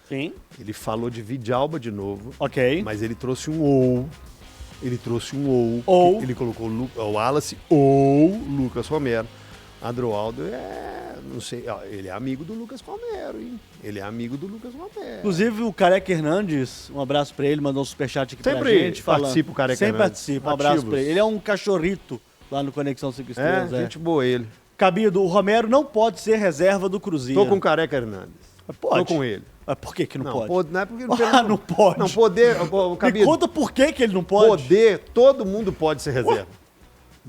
Sim. Ele falou de Vidalba de novo. Ok. Mas ele trouxe um ou. Ele Ou. Ele colocou o Wallace ou Lucas Romero. Adroaldo não sei, ele é amigo do Lucas Romero, hein? Ele é amigo do Lucas Romero. Inclusive o Careca Hernandes, um abraço pra ele, mandou um superchat aqui Sempre pra gente. participa o Careca Sempre Hernandes. participa, um abraço pra ele. Ele é um cachorrito lá no Conexão 5 Estrelas. Gente boa ele. Cabido, o Romero não pode ser reserva do Cruzeiro. Tô com o Careca Hernandes. Pode. Tô com ele. Mas por que não pode? Não é porque Não pode. Não poder, Me conta por que ele não pode. Poder, todo mundo pode ser reserva.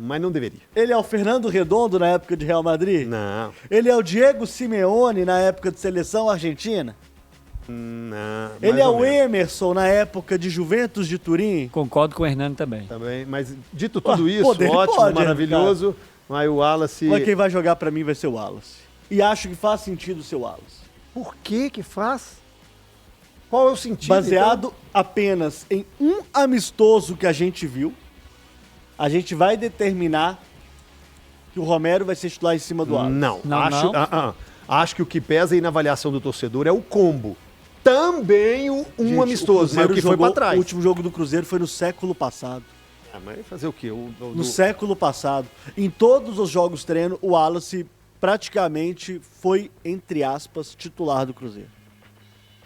Mas não deveria. Ele é o Fernando Redondo na época de Real Madrid? Não. Ele é o Diego Simeone na época de seleção argentina? Não. Ele é o Emerson na época de Juventus de Turim? Concordo com o Hernando também. Também, mas dito tudo isso, poder ótimo, pode, maravilhoso, mas o Wallace... Mas quem vai jogar pra mim vai ser o Wallace. E acho que faz sentido ser o Wallace. Por que faz? Qual é o sentido? Baseado apenas em um amistoso que a gente viu, a gente vai determinar que o Romero vai ser titular em cima do Wallace. Não. Não. Acho que o que pesa aí na avaliação do torcedor é o combo. Também Gente, amistoso, mas o que foi pra trás. O último jogo do Cruzeiro foi no século passado. Mas fazer o quê? No século passado. Em todos os jogos treino, o Wallace praticamente foi, entre aspas, titular do Cruzeiro.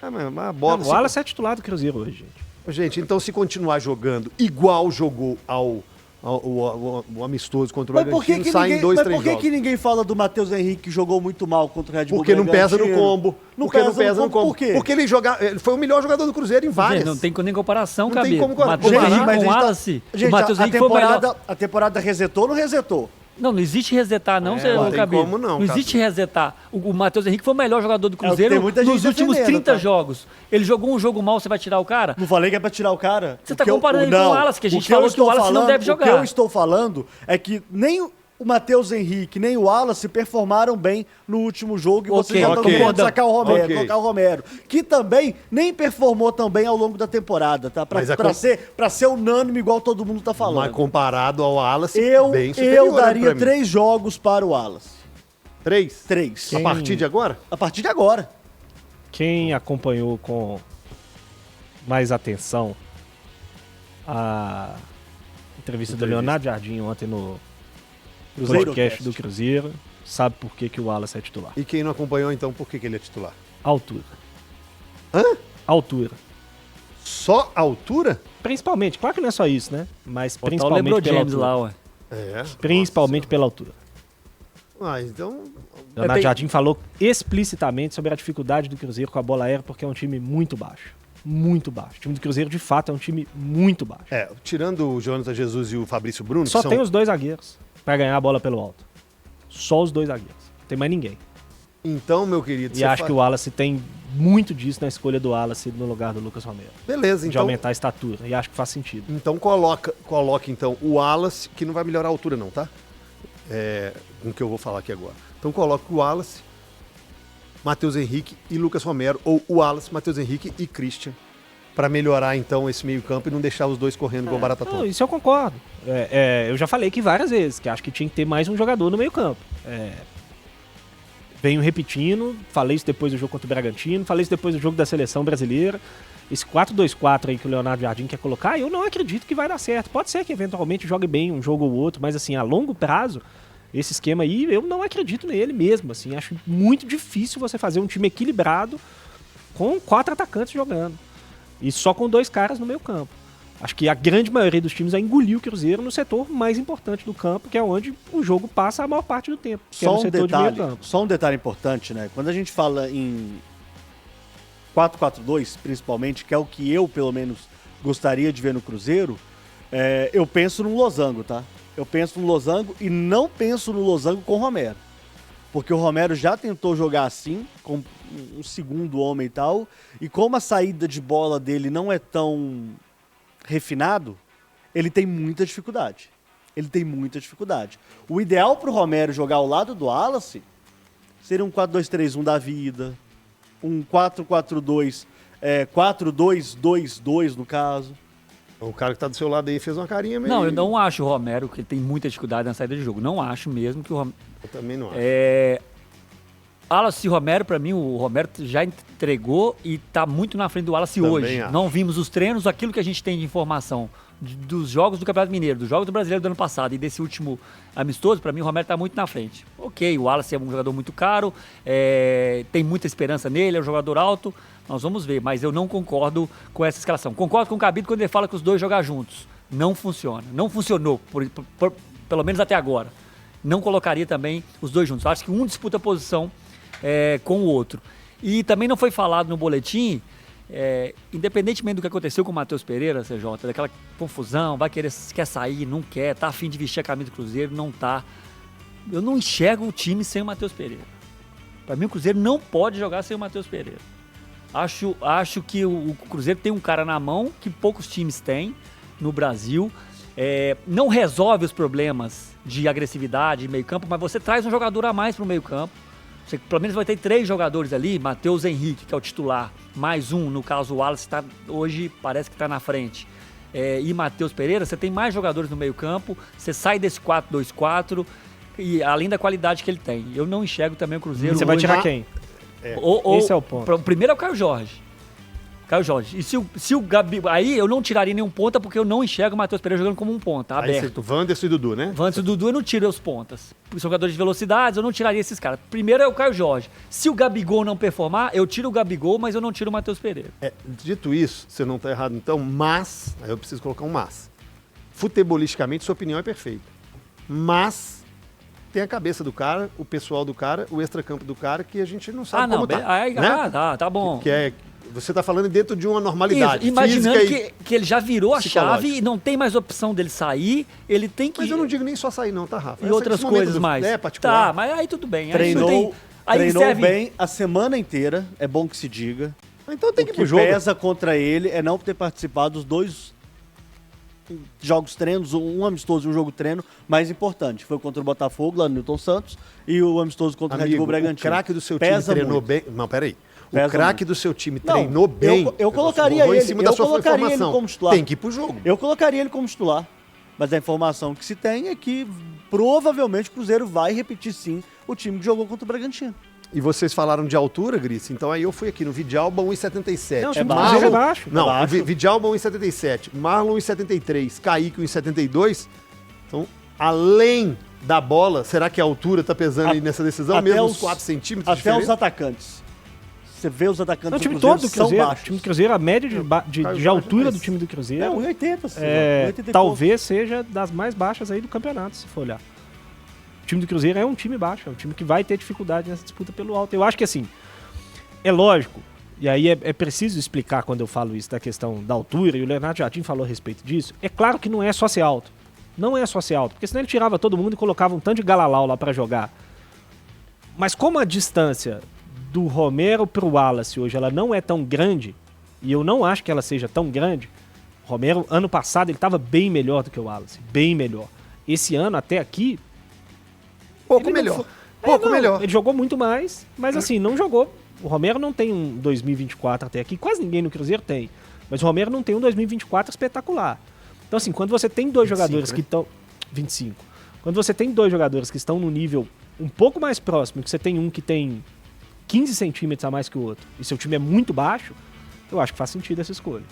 Mas a bola... O Wallace é titular do Cruzeiro hoje, gente. Gente, então se continuar jogando igual jogou o amistoso contra o Bragantino, sai em 2, 3 jogos. Por que ninguém fala do Matheus Henrique que jogou muito mal contra o Red Bull Porque não pesa no Bragantino? combo. Porque não pesa no combo. Por quê? Porque ele foi o melhor jogador do Cruzeiro em várias. Gente, não tem nem comparação, Não tem Cabido. como comparar. O Matheus Gente, Henrique mas com o a gente tá- Wallace. Gente, o Matheus a Henrique foi o melhor. a temporada resetou ou não resetou? Não existe resetar, não, não tem Cabido. como não, existe resetar. O Matheus Henrique foi o melhor jogador do Cruzeiro tem muita gente nos últimos defendendo, 30 tá? jogos. Ele jogou um jogo mal, você vai tirar o cara? Não falei que é pra tirar o cara. Você tá comparando ele com o Wallace, que a gente falou que o Wallace não deve jogar. O que eu estou falando é que nem o Matheus Henrique, nem o Wallace performaram bem no último jogo e vocês já estão querendo sacar o Romero, colocar o Romero, que também nem performou tão bem ao longo da temporada, tá? Pra ser unânime igual todo mundo tá falando. Mas comparado ao Wallace, bem superior. Eu daria 3 jogos para o Wallace. 3? 3. A partir de agora? A partir de agora. Quem acompanhou com mais atenção a entrevista do Leonardo Jardim ontem no podcast do Cruzeiro sabe por que o Wallace é titular. E quem não acompanhou, então, por que ele é titular? Altura. Hã? Altura. Só altura? Principalmente, claro que não é só isso, né? Mas Botar o principalmente LeBron pela James altura. lá, ué. Principalmente pela altura. Então... Leonardo Jardim falou explicitamente sobre a dificuldade do Cruzeiro com a bola aérea, porque é um time muito baixo. Muito baixo. O time do Cruzeiro, de fato, é um time muito baixo. Tirando o Jonathan Jesus e o Fabrício Bruno... Só tem os 2 zagueiros pra ganhar a bola pelo alto. Só os 2 zagueiros. Não tem mais ninguém. Então, meu querido... E acho que o Wallace tem muito disso na escolha do Wallace no lugar do Lucas Romero. Beleza, de então... aumentar a estatura. E acho que faz sentido. Então coloca então o Wallace, que não vai melhorar a altura não, tá? Com o que eu vou falar aqui agora. Então coloca o Wallace, Matheus Henrique e Lucas Romero, ou o Wallace, Matheus Henrique e Christian, para melhorar então esse meio campo e não deixar os dois correndo igual barata tonta. Isso eu concordo. Eu já falei aqui várias vezes, que acho que tinha que ter mais um jogador no meio campo. Venho repetindo, falei isso depois do jogo contra o Bragantino, falei isso depois do jogo da Seleção Brasileira. Esse 4-2-4 aí que o Leonardo Jardim quer colocar, eu não acredito que vai dar certo. Pode ser que eventualmente jogue bem um jogo ou outro, mas assim, a longo prazo, esse esquema aí, eu não acredito nele mesmo. Assim, acho muito difícil você fazer um time equilibrado com 4 atacantes jogando. E só com 2 caras no meio campo. Acho que a grande maioria dos times vai engolir o Cruzeiro no setor mais importante do campo, que é onde o jogo passa a maior parte do tempo, que é no setor de meio campo. Só um detalhe importante, né? Quando a gente fala em 4-4-2, principalmente, que é o que eu, pelo menos, gostaria de ver no Cruzeiro, eu penso num losango, tá? Eu penso no losango e não penso no losango com o Romero. Porque o Romero já tentou jogar assim, com um segundo homem e tal, e como a saída de bola dele não é tão refinado, ele tem muita dificuldade. O ideal pro Romero jogar ao lado do Wallace seria um 4-2-3-1 da vida, um 4-4-2, 4-2-2-2 no caso. O cara que tá do seu lado aí fez uma carinha meio... Não, eu não acho o Romero que ele tem muita dificuldade na saída de jogo. Não acho mesmo que o Romero... Eu também não acho. Wallace e Romero, pra mim, o Romero já entregou e tá muito na frente do Wallace Também hoje. acho. Não vimos os treinos, aquilo que a gente tem de informação dos jogos do Campeonato Mineiro, dos jogos do Brasileiro do ano passado e desse último amistoso, pra mim o Romero tá muito na frente. Ok, o Wallace é um jogador muito caro, tem muita esperança nele, é um jogador alto, nós vamos ver, mas eu não concordo com essa escalação. Concordo com o Cabito quando ele fala que os dois jogam juntos. Não funciona. Não funcionou, pelo menos até agora. Não colocaria também os dois juntos. Acho que um disputa a posição com o outro. E também não foi falado no boletim, independentemente do que aconteceu com o Matheus Pereira, CJ, daquela confusão, quer sair, não quer, tá a fim de vestir a camisa do Cruzeiro, não tá. Eu não enxergo o time sem o Matheus Pereira. Para mim o Cruzeiro não pode jogar sem o Matheus Pereira. Acho que o Cruzeiro tem um cara na mão que poucos times têm no Brasil. Não resolve os problemas de agressividade, meio campo, mas você traz um jogador a mais pro meio campo. Você pelo menos vai ter 3 jogadores ali, Matheus Henrique, que é o titular, mais um, no caso o Wallace hoje parece que está na frente, e Matheus Pereira, você tem mais jogadores no meio campo, você sai desse 4-2-4, e além da qualidade que ele tem. Eu não enxergo também o Cruzeiro. Você vai tirar quem? Esse é o ponto. O primeiro é o Caio Jorge. E se o Gabi... Aí eu não tiraria nenhum ponta, porque eu não enxergo o Matheus Pereira jogando como um ponta, aberto. Aí Wanderson e Dudu, né? Wanderson e Dudu eu não tiro os pontas. São jogadores de velocidades, eu não tiraria esses caras. Primeiro é o Caio Jorge. Se o Gabigol não performar, eu tiro o Gabigol, mas eu não tiro o Matheus Pereira. Dito isso, você não está errado então, mas... Aí eu preciso colocar um mas. Futebolisticamente, sua opinião é perfeita. Mas... tem a cabeça do cara, o pessoal do cara, o extracampo do cara, que a gente não sabe como tá. Tá bom. Você está falando dentro de uma normalidade. Isso, imaginando física que ele já virou a chave e não tem mais opção dele sair, ele tem que... Mas eu não digo nem só sair não, tá, Rafa? E outras coisas mais. Particular. Tá, mas aí tudo bem. Treinou bem a semana inteira, é bom que se diga. Então tem que ir pro O que jogo. pesa contra ele é não ter participado dos 2 jogos treinos, um amistoso e um jogo treino mais importante. Foi contra o Botafogo, lá no Newton Santos, e o amistoso contra o Red Bull Bragantino. O craque do seu time treinou bem... Não, peraí. O craque do seu time treinou Não, bem. Eu colocaria ele, em cima da sua informação. Como titular. Tem que ir pro jogo. Eu colocaria ele como titular. Mas a informação que se tem é que provavelmente o Cruzeiro vai repetir sim o time que jogou contra o Bragantino. E vocês falaram de altura, Gris, então aí eu fui aqui no Vidalba 1,77. Não, o time do Cruzeiro é baixo. Não, É baixo. Vidalba 1,77, Marlon 1,73, Kaique 1,72. Então, além da bola, será que a altura tá pesando aí nessa decisão? Mesmo os 4 centímetros de Até os diferença? atacantes. Você vê os atacantes Não, o time do Cruzeiro todo do são Cruzeiro. O baixos. time do Cruzeiro, a média de altura mas- do time do Cruzeiro 1,80. 1,80 e talvez seja das mais baixas aí do campeonato, se for olhar. O time do Cruzeiro é um time baixo, é um time que vai ter dificuldade nessa disputa pelo alto. Eu acho que assim, é lógico, e aí é preciso explicar quando eu falo isso da questão da altura, e o Leonardo Jardim falou a respeito disso, é claro que não é só ser alto. Não é só ser alto, porque senão ele tirava todo mundo e colocava um tanto de galalau lá pra jogar. Mas como a distância do Romero pro Wallace hoje ela não é tão grande, e eu não acho que ela seja tão grande, o Romero, ano passado, ele estava bem melhor do que o Wallace, bem melhor. Esse ano, até aqui... Pouco ele não melhor. foi- Pouco não, melhor. Ele jogou muito mais, mas assim, não jogou. O Romero não tem um 2024 até aqui, quase ninguém no Cruzeiro tem. Mas o Romero não tem um 2024 espetacular. Então assim, quando você tem 2 jogadores né? que estão... 25. Quando você tem 2 jogadores que estão no nível um pouco mais próximo, que você tem um que tem 15 centímetros a mais que o outro, e seu time é muito baixo, eu acho que faz sentido essa escolha.